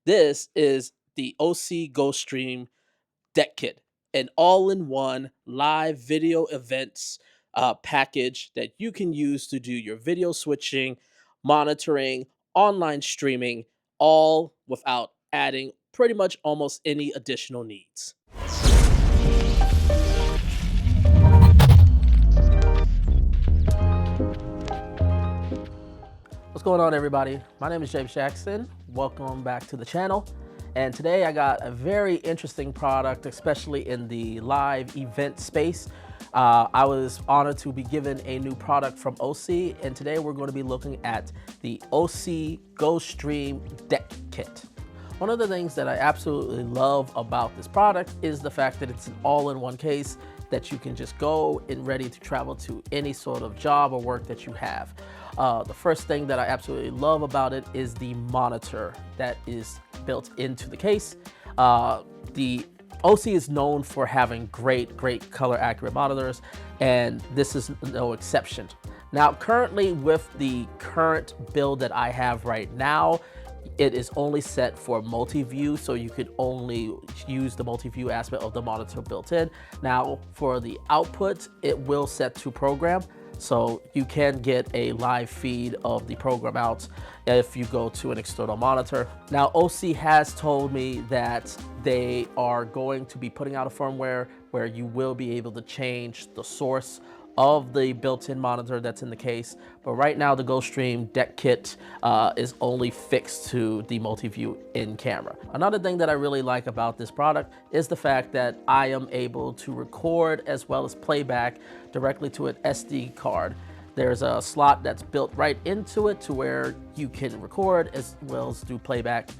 This is the OSEE GoStream Deck Kit, an all-in-one live video events package that you can use to do your video switching, monitoring, online streaming, all without adding pretty much almost any additional needs. What's going on, everybody? My name is James Jackson. Welcome back to the channel. And today I got a very interesting product, especially in the live event space. I was honored to be given a new product from OSEE, and today we're going to be looking at the OSEE GoStream Deck Kit. One of the things that I absolutely love about this product is the fact that it's an all-in-one case that you can just go and ready to travel to any sort of job or work that you have. The first thing that I absolutely love about it is the monitor that is built into the case. The OSEE is known for having great color accurate monitors, and this is no exception. Now, currently with the current build that I have right now, it is only set for multi-view, so you could only use the multi-view aspect of the monitor built in. Now, for the output, it will set to program, so you can get a live feed of the program out if you go to an external monitor. Now, OSEE has told me that they are going to be putting out a firmware where you will be able to change the source of the built-in monitor that's in the case, but right now the GoStream Deck Kit is only fixed to the multi-view in camera. Another thing that I really like about this product is the fact that I am able to record as well as playback directly to an SD card. There's a slot that's built right into it to where you can record as well as do playback.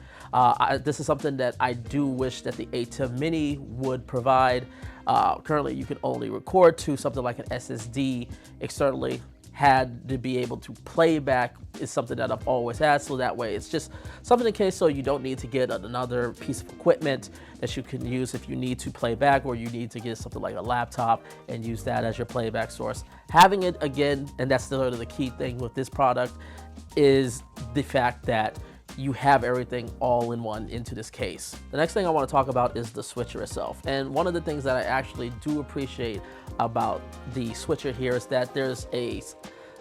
This is something that I do wish that the ATEM Mini would provide. Currently, you can only record to something like an SSD externally. Had to be able to play back is something that I've always had, so that way it's just something in case so you don't need to get another piece of equipment that you can use if you need to play back, or you need to get something like a laptop and use that as your playback source. Having it again, and that's sort of the key thing with this product, is the fact that you have everything all in one into this case. The next thing I want to talk about is the switcher itself. And one of the things that I actually do appreciate about the switcher here is that there's a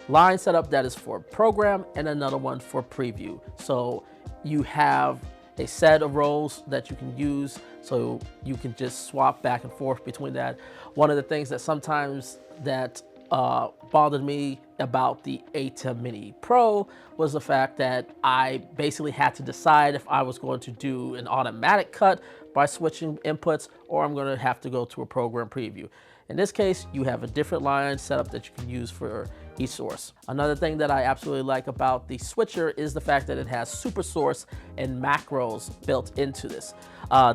line setup that is for program and another one for preview. So you have a set of rows that you can use, so you can just swap back and forth between that. One of the things that sometimes that bothered me about the ATEM Mini Pro was the fact that I basically had to decide if I was going to do an automatic cut by switching inputs, or I'm going to have to go to a program preview. In this case, you have a different line setup that you can use for each source. Another thing that I absolutely like about the switcher is the fact that it has SuperSource and Macros built into this.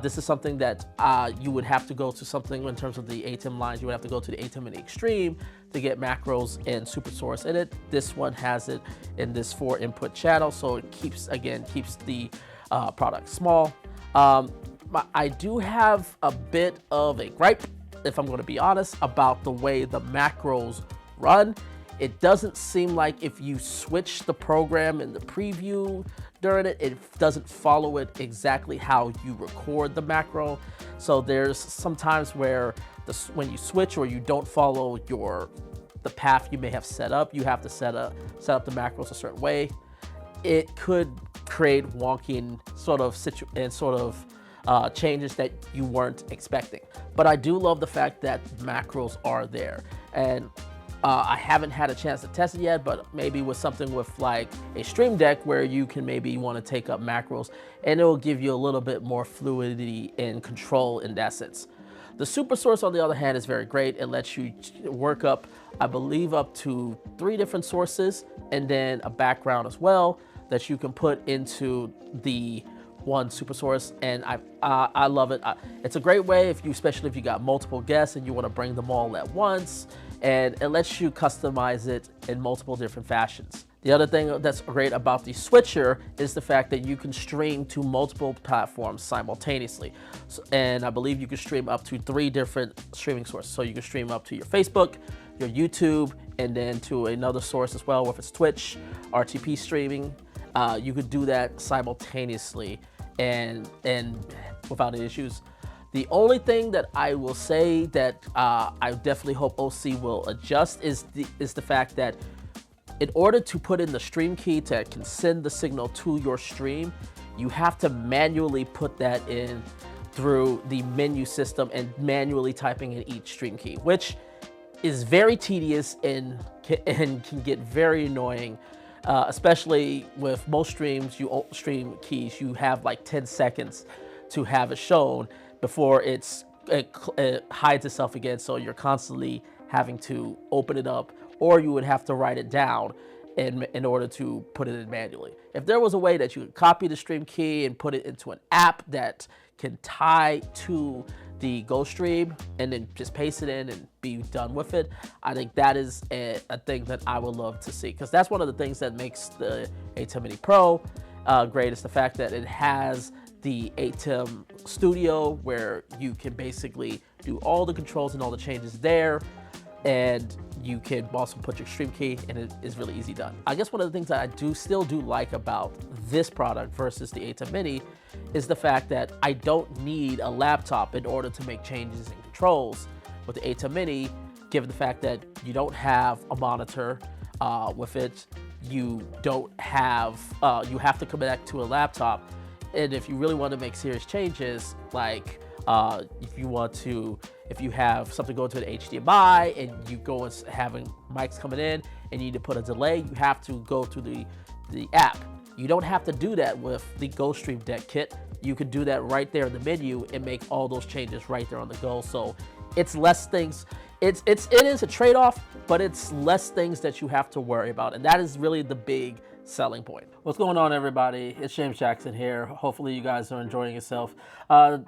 This is something that you would have to go to something in terms of the ATEM lines. You would have to go to the ATEM Mini Extreme to get Macros and SuperSource in it. This one has it in this 4-input channel, so it keeps the product small. I do have a bit of a gripe, if I'm going to be honest, about the way the macros run. It doesn't seem like if you switch the program in the preview during it, it doesn't follow it exactly how you record the macro. So there's some times where when you switch or you don't follow the path you may have set up, you have to set up the macros a certain way. It could create wonky changes that you weren't expecting. But I do love the fact that macros are there, and I haven't had a chance to test it yet, but maybe with something with like a Stream Deck where you can maybe want to take up macros, and it will give you a little bit more fluidity and control in that sense. The SuperSource, on the other hand, is very great. It lets you work up, I believe, up to 3 different sources, and then a background as well that you can put into the one SuperSource, and I love it. It's a great way especially if you got multiple guests and you want to bring them all at once, and it lets you customize it in multiple different fashions. The other thing that's great about the switcher is the fact that you can stream to multiple platforms simultaneously. And I believe you can stream up to 3 different streaming sources. So you can stream up to your Facebook, your YouTube, and then to another source as well, if it's Twitch, RTP streaming. You could do that simultaneously and without any issues. The only thing that I will say that I definitely hope OSEE will adjust is the fact that in order to put in the stream key that can send the signal to your stream, you have to manually put that in through the menu system and manually typing in each stream key, which is very tedious and can get very annoying, especially with most stream keys, you have like 10 seconds to have it shown before it hides itself again, so you're constantly having to open it up, or you would have to write it down in order to put it in manually. If there was a way that you could copy the stream key and put it into an app that can tie to the GoStream and then just paste it in and be done with it, I think that is a thing that I would love to see, because that's one of the things that makes the ATEM Mini Pro great, is the fact that it has the ATEM Studio where you can basically do all the controls and all the changes there, and you can also put your stream key, and it is really easy done. I guess one of the things that I still do like about this product versus the ATEM Mini is the fact that I don't need a laptop in order to make changes in controls with the ATEM Mini, given the fact that you don't have a monitor with it. You don't have, you have to connect to a laptop. And if you really want to make serious changes, like if you have something going to an HDMI and you go and having mics coming in and you need to put a delay, you have to go through the app. You don't have to do that with the GoStream Deck Kit. You can do that right there in the menu and make all those changes right there on the go. So it's less things. It is a trade-off, but it's less things that you have to worry about, and that is really the big selling point. What's going on, everybody? It's James Jackson here. Hopefully you guys are enjoying yourself.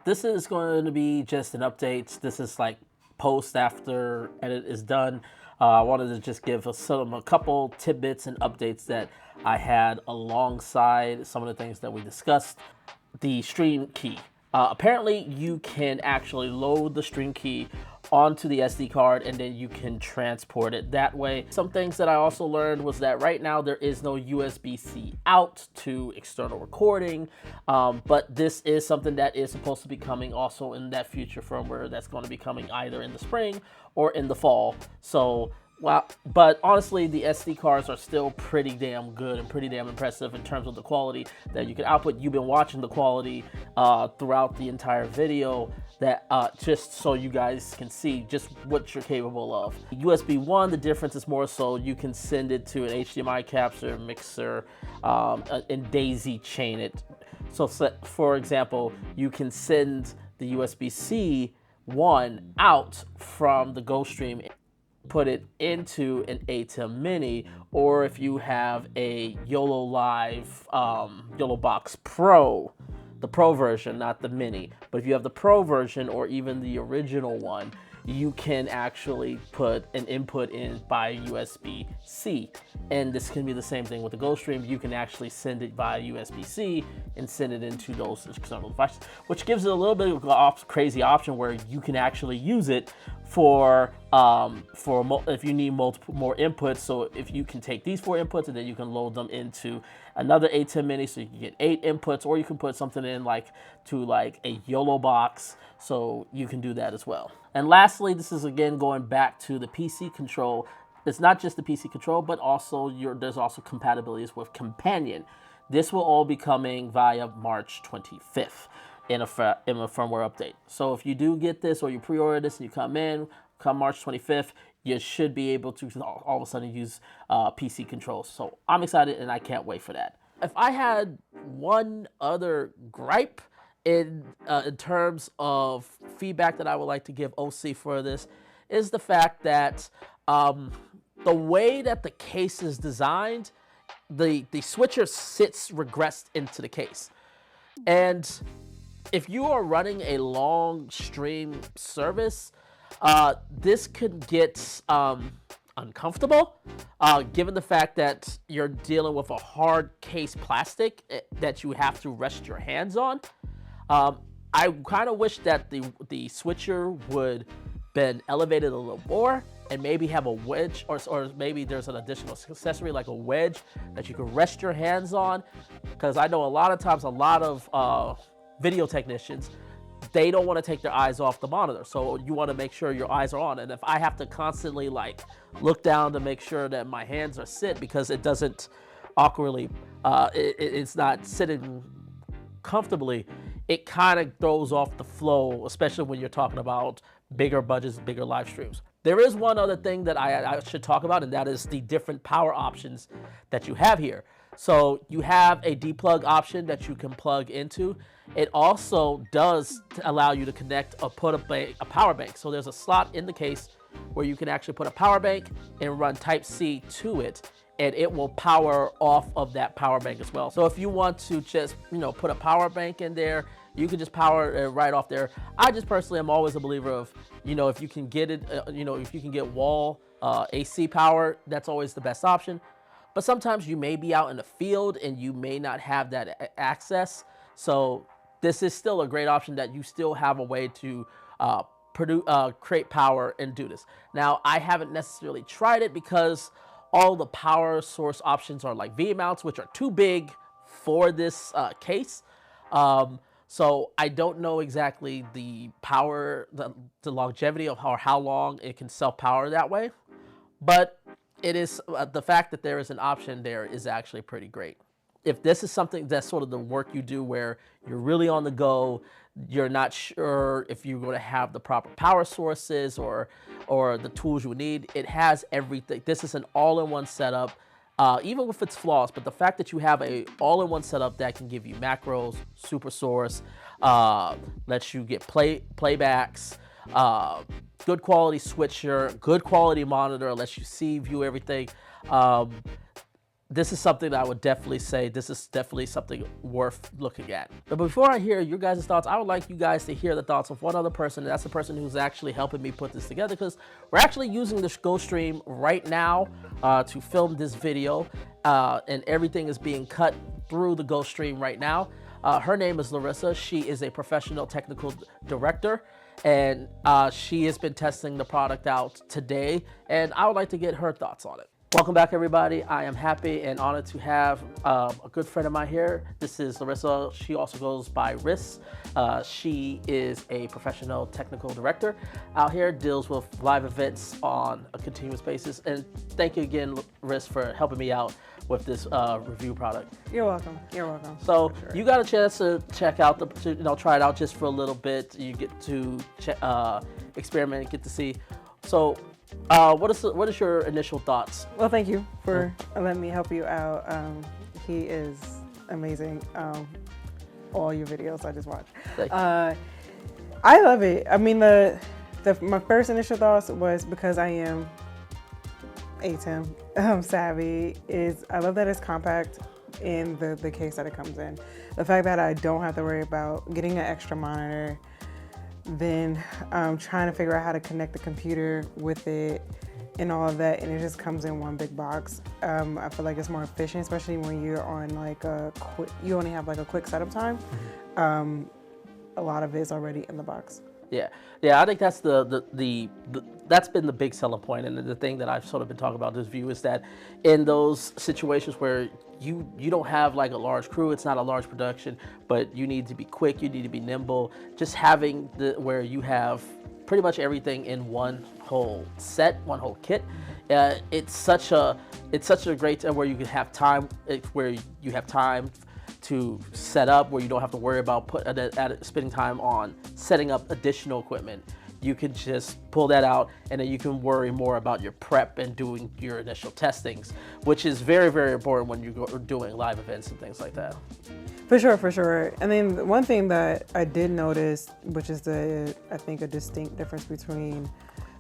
This is going to be just an update. This is like post after edit is done. I wanted to just give a couple tidbits and updates that I had alongside some of the things that we discussed. The stream key. Apparently you can actually load the stream key onto the SD card and then you can transport it that way. Some things that I also learned was that right now there is no USB-C out to external recording, but this is something that is supposed to be coming also in that future firmware that's going to be coming either in the spring or in the fall. So wow, but honestly, the SD cards are still pretty damn good and pretty damn impressive in terms of the quality that you can output. You've been watching the quality throughout the entire video, that just so you guys can see just what you're capable of. USB 1, the difference is more so you can send it to an HDMI capture, mixer, and daisy chain it. So for example, you can send the USB-C 1 out from the GoStream, put it into an ATEM Mini, or if you have a YOLO Live YOLO Box Pro, the Pro version, not the Mini, but if you have the Pro version or even the original one, you can actually put an input in by USB-C. And this can be the same thing with the GoStream. You can actually send it via USB-C and send it into those external devices, which gives it a little bit of a crazy option where you can actually use it for if you need multiple more inputs. So if you can take these 4 inputs and then you can load them into another ATEM Mini, so you can get 8 inputs, or you can put something in like a YOLO box, so you can do that as well. And lastly, this is again going back to the PC control. It's not just the PC control, but also there's also compatibilities with Companion. This will all be coming via March 25th in a firmware update. So if you do get this or you pre-order this and you come March 25th, you should be able to all of a sudden use PC controls. So I'm excited and I can't wait for that. If I had one other gripe in terms of feedback that I would like to give OSEE for this, is the fact that the way that the case is designed, the switcher sits regressed into the case. And if you are running a long stream service, this could get uncomfortable, given the fact that you're dealing with a hard case plastic that you have to rest your hands on. I kind of wish that the switcher would been elevated a little more, and maybe have a wedge, or maybe there's an additional accessory like a wedge that you can rest your hands on. Because I know a lot of times, a lot of video technicians, they don't want to take their eyes off the monitor. So you want to make sure your eyes are on. And if I have to constantly like look down to make sure that my hands are sit because it doesn't awkwardly, it's not sitting comfortably, it kind of throws off the flow, especially when you're talking about bigger budgets, bigger live streams. There is one other thing that I should talk about, and that is the different power options that you have here. So you have a deplug option that you can plug into. It also does allow you to connect or put a power bank. So there's a slot in the case where you can actually put a power bank and run Type-C to it, and it will power off of that power bank as well. So if you want to just, put a power bank in there, you can just power it right off there. I just personally am always a believer of, if you can get it, if you can get wall AC power, that's always the best option. But sometimes you may be out in the field and you may not have that access. So this is still a great option that you still have a way to create power and do this. Now, I haven't necessarily tried it because all the power source options are like V-mounts, which are too big for this case. So I don't know exactly the power, the longevity of how long it can self-power that way. But it is the fact that there is an option there is actually pretty great. If this is something that's sort of the work you do where you're really on the go, you're not sure if you're going to have the proper power sources or the tools you need, it has everything. This is an all-in-one setup, even with its flaws, but the fact that you have a all-in-one setup that can give you macros, SuperSource, lets you get playbacks, good quality switcher, good quality monitor, lets you see, view everything. This is something that I would definitely say, this is definitely something worth looking at. But before I hear your guys' thoughts, I would like you guys to hear the thoughts of one other person, and that's the person who's actually helping me put this together, because we're actually using this GoStream right now to film this video, and everything is being cut through the GoStream right now. Her name is Larissa. She is a professional technical director, and she has been testing the product out today, and I would like to get her thoughts on it. Welcome back, everybody. I am happy and honored to have a good friend of mine here. This is Larissa. She also goes by Riss. She is a professional technical director out here, deals with live events on a continuous basis. And thank you again, Riss, for helping me out with this review product. You're welcome. You're welcome. So you got a chance to check out try it out just for a little bit. You get to experiment, get to see. So what is your initial thoughts? Well, thank you for letting me help you out. He is amazing. All your videos I just watched. I love it. I mean, my first initial thoughts was because I am ATEM savvy. I love that it's compact in the case that it comes in. The fact that I don't have to worry about getting an extra monitor, then trying to figure out how to connect the computer with it and all of that, and it just comes in one big box. I feel like it's more efficient, especially when you're on like you only have like a quick setup time. A lot of it is already in the box. Yeah, I think that's that's been the big selling point, and the thing that I've sort of been talking about this view is that in those situations where you don't have like a large crew, it's not a large production, but you need to be quick, you need to be nimble. Just having where you have pretty much everything in one whole set, one whole kit. It's such a great time where you can have time, where you have time to set up, where you don't have to worry about spending time on setting up additional equipment. You can just pull that out, and then you can worry more about your prep and doing your initial testings, which is very, very important when you're doing live events and things like that. For sure. And then one thing that I did notice, which is I think a distinct difference between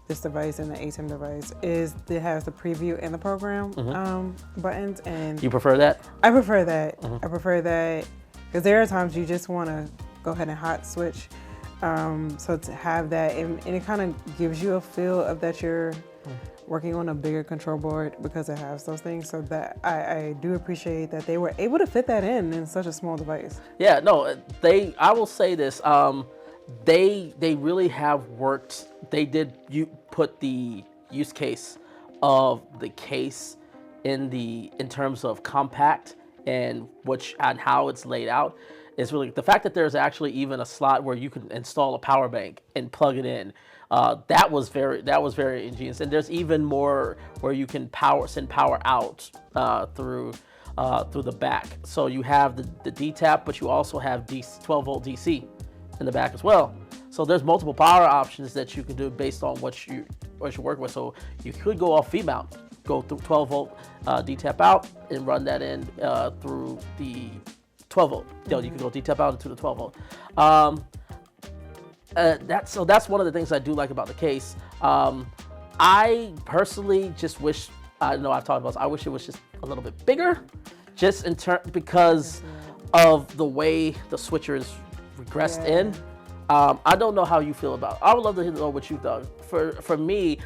this device and the ATEM device, is it has the preview and the program buttons. And you prefer that? I prefer that. I prefer that because there are times you just want to go ahead and hot switch. So to have that, and it kind of gives you a feel of that you're working on a bigger control board because it has those things. So that I do appreciate that they were able to fit that in such a small device. Yeah, no, I will say this, they really have worked. They did put the use case of the case in terms of compact and how it's laid out is really the fact that there's actually even a slot where you can install a power bank and plug it in. That was very ingenious, and there's even more where you can send power out through the back. So you have the D-tap, but you also have 12 volt DC in the back as well. So there's multiple power options that you can do based on what you work with. So you could go off V-mount, go through 12 volt D-tap out and run that in through the 12 volt. You can go D-tap out into the 12 volt. That's one of the things I do like about the case. I personally just wish, I know I've talked about this, I wish it was just a little bit bigger, just because of the way the switcher is regressed in. I don't know how you feel about it. I would love to know what you thought. For me,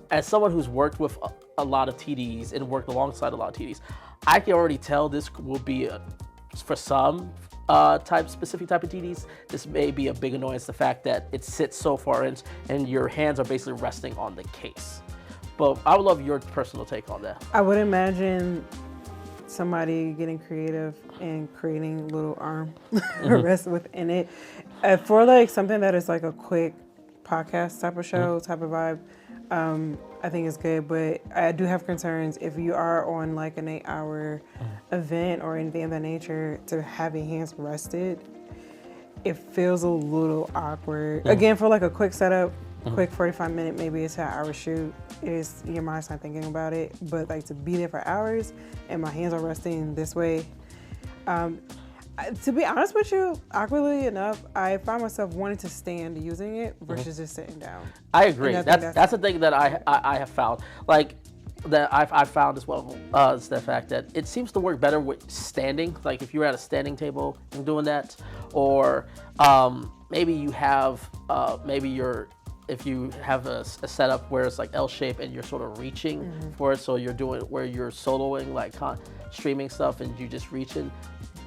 as someone who's worked with a lot of TDs and worked alongside a lot of TDs, I can already tell this will be for some specific type of TDs, this may be a big annoyance, the fact that it sits so far in and your hands are basically resting on the case. But I would love your personal take on that. I would imagine somebody getting creative and creating little arm rest within it. For like something that is like a quick podcast type of show, type of vibe, I think it's good, but I do have concerns if you are on like an 8-hour event or anything of that nature, to have your hands rested. It feels a little awkward. Again, for like a quick setup, quick 45-minute, maybe it's an hour shoot, your mind's not thinking about it, but like to be there for hours and my hands are resting this way. To be honest with you, awkwardly enough, I find myself wanting to stand using it versus just sitting down. I agree. That's the thing that I have found. Like that I've found as well is the fact that it seems to work better with standing. Like if you're at a standing table and doing that, or maybe you have if you have a setup where it's like L shape and you're sort of reaching for it, so you're doing where you're soloing, like streaming stuff, and you just reaching.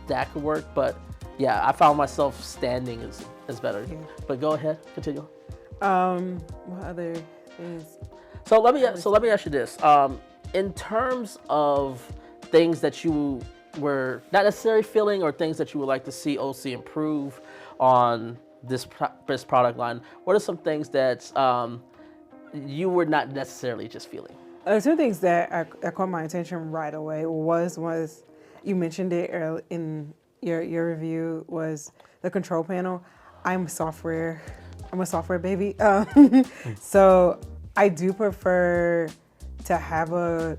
That could work, but yeah, I found myself standing is better. Yeah. But go ahead, continue. What other things? So let me ask you this: in terms of things that you were not necessarily feeling, or things that you would like to see OSEE improve on this product line, what are some things that you were not necessarily just feeling? Two things that caught my attention right away was you mentioned it early in your review, was the control panel. I'm a software baby. So I do prefer to have a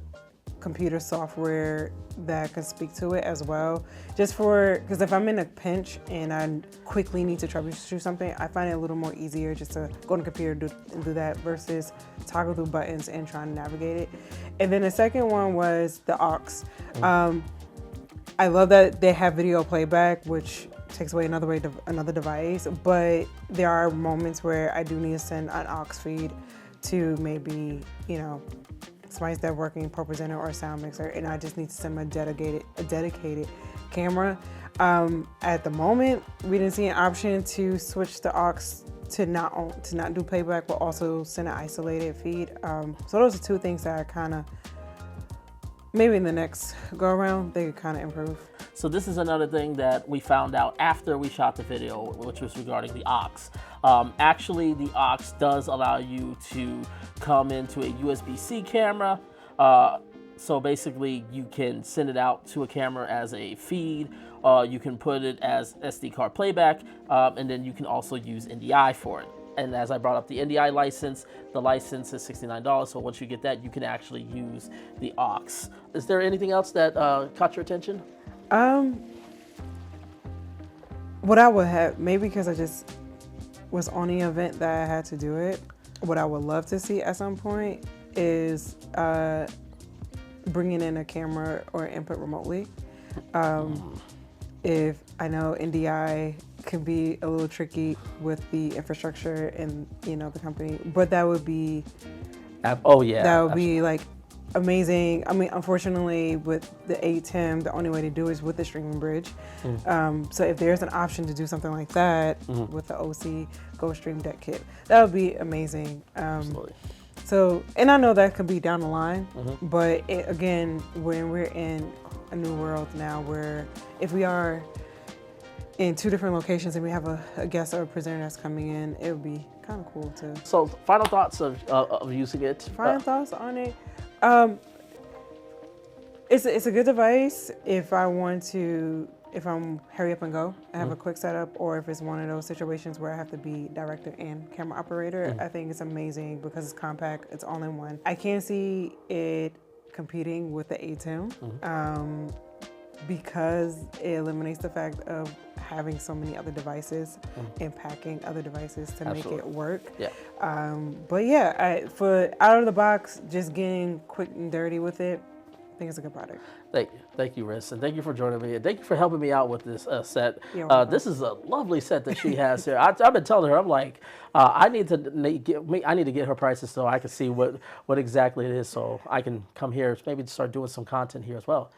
computer software that can speak to it as well. Because if I'm in a pinch and I quickly need to troubleshoot something, I find it a little more easier just to go on the computer and do that versus toggle through buttons and trying to navigate it. And then the second one was the aux. I love that they have video playback, which takes away another device, but there are moments where I do need to send an aux feed to maybe, somebody's that working pro presenter or a sound mixer, and I just need to send a dedicated camera. At the moment, we didn't see an option to switch the aux to not do playback, but also send an isolated feed. So those are two things that I kind of, maybe in the next go around, they could kind of improve. So this is another thing that we found out after we shot the video, which was regarding the aux. Actually, the aux does allow you to come into a USB-C camera. So basically, you can send it out to a camera as a feed. You can put it as SD card playback, and then you can also use NDI for it. And as I brought up the NDI license, the license is $69. So once you get that, you can actually use the aux. Is there anything else that caught your attention? What I would have, maybe because I just was on the event that I had to do it, what I would love to see at some point is bringing in a camera or input remotely. If I know NDI can be a little tricky with the infrastructure and the company, but that would be that would be like amazing. I mean, unfortunately, with the ATEM, the only way to do it is with the streaming bridge. So if there's an option to do something like that with the OSEE GoStream Deck Kit, that would be amazing. Absolutely. So, and I know that could be down the line, Mm-hmm. but again, when we're in a new world now, where if we are in 2 different locations and we have a guest or a presenter that's coming in, it would be kind of cool to. So final thoughts of using it. Final thoughts on it. It's a good device if I'm hurry up and go. I have a quick setup, or if it's one of those situations where I have to be director and camera operator. I think it's amazing because it's compact, it's all in one. I can't see it competing with the ATEM because it eliminates the fact of having so many other devices and packing other devices to make it work. Yeah. But yeah, for out of the box, just getting quick and dirty with it, I think it's a good product. Thank you, Riz, and thank you for joining me, and thank you for helping me out with this set. This is a lovely set that she has here. I've been telling her, I'm like, I need to get her prices so I can see what exactly it is, so I can come here, maybe start doing some content here as well.